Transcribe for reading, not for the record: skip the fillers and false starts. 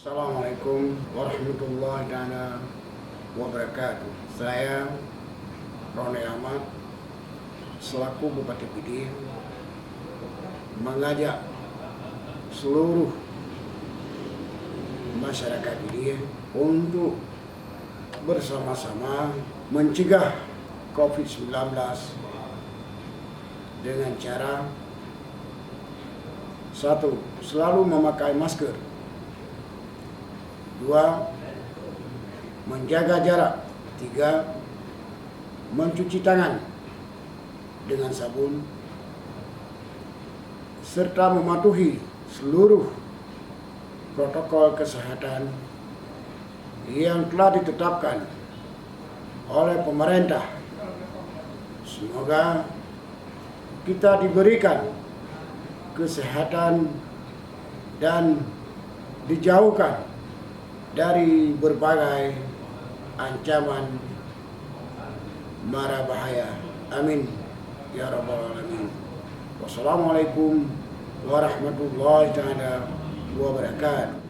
Assalamualaikum warahmatullahi wabarakatuh. Saya Roni Ahmad selaku Bupati Pidi mengajak seluruh masyarakat Pidi untuk bersama-sama mencegah COVID-19 dengan cara satu, selalu memakai masker. Dua, menjaga jarak. Tiga, mencuci tangan dengan sabun serta mematuhi seluruh protokol kesehatan yang telah ditetapkan oleh pemerintah. Semoga kita diberikan kesehatan dan dijauhkan dari berbagai ancaman mara bahaya. Amin ya rabbal alamin. Wassalamualaikum warahmatullahi wabarakatuh.